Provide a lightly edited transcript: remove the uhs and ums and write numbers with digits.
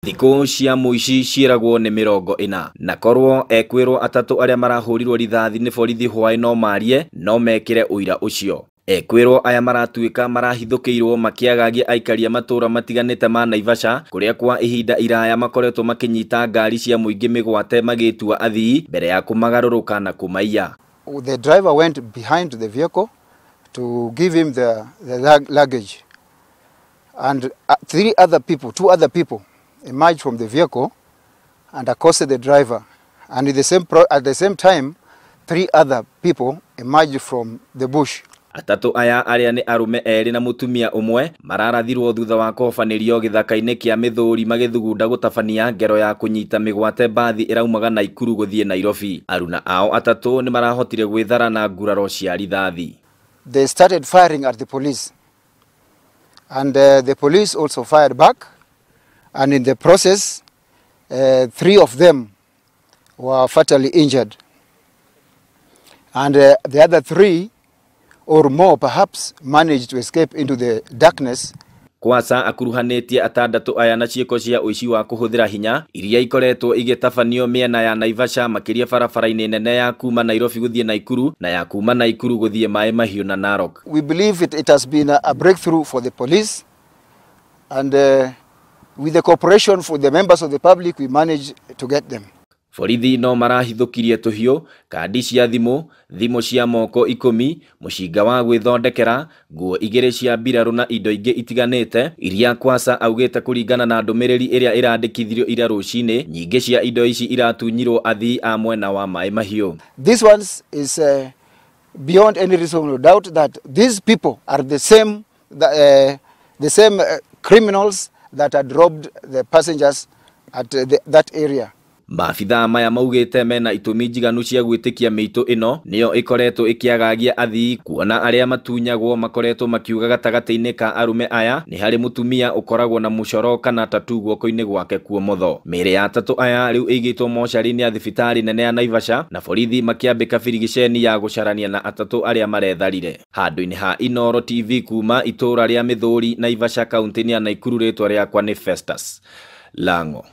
Thikũ cia muici ciĩragwo nĩ 40 na korwo Ekuirwo atatu aria marahurirwo rithathi nĩ borithi hwaĩ no marie no mekire uira ucio. Ekuirwo aya maratuĩka marahithũkĩirwo makiagagia aikaria matura matiganĩte ma Naivasha kuria kwa ihinda iraya makoretwo makinyita ngari cia muingi migwate magĩtua athii mbere ya kumagarũrũka na kumaiya. The driver went behind the vehicle to give him the luggage, and two other people emerged from the vehicle and accosted the driver, and at the same time 3 other people emerged from the bush. Atatu aya aria ni arume eri na mutumia umwe mararathirwo thutha wa kofanĩrio gĩthaka-inĩ kĩa Mithuri magĩthugunda gũtabania ngero ya kunyita migwate bathi iraumaga Nakuru gũthiĩ Nairobi. Aruna ao atatu ni marahotire gwithara na nguraro cia rithathi. They started firing at the police, and the police also fired back, and in the process 3 of them were fatally injured, and the other 3 or more perhaps managed to escape into the darkness. Kwasa akuruhanĩtie atandatu aya na ciĩko cia uici wa kuhuthira hinya iria ikoretwo igĩtabanio mĩena ya Naivasha makĩria barabara-ini nene ya kuuma Nairobi gũthiĩ Nakuru na ya kuuma Nakuru gũthiĩ Maai Mahiu-Narok. We believe it has been a breakthrough for the police, and with the cooperation for the members of the public we managed to get them. Borithi no marahithũkirie tũhiũ, kandi cia thimũ cia moko 10, mũcinga wa gwĩthondekera, nguo 2 cia mbirarũ na indo ingĩ itiganĩte iria Kwasa augĩte kũringana na ndũmĩrĩri ĩrĩa ĩrandĩkithirio ira rũcinĩ. Nyingĩ cia indo ici iratunyirwo athii a mwena wa Maai Mahiu. This one is beyond any reasonable doubt that these people are the same criminals that had robbed the passengers at that area. Maabitha maya maugĩte mena itũmi njiganu cia gwĩtĩkia mĩitũ ĩno nĩyo ĩkoretwo ĩkiagagia athii, kuona arĩa matunyagwo makoretwo makiuga gatagatĩ-inĩ ka arume aya nĩ harĩ mũtumia ũkoragwo na mũcoro kana tatu guoko-inĩ gwake kuomotho. Mĩĩrĩ ya atatu aya rĩu ĩigĩtwo mocarĩ-inĩ ya thibitarĩ nene ya Naivasha na borithi makĩambĩka birigiceni ya gũcarania na atatu arĩa maretharire. Handũ-inĩ ha Inooro TV kuuma itura rĩa Mithuri, Naivasha, kaunti-inĩ ya Nakuru, rĩtwa rĩakwa nĩ Festus Lango.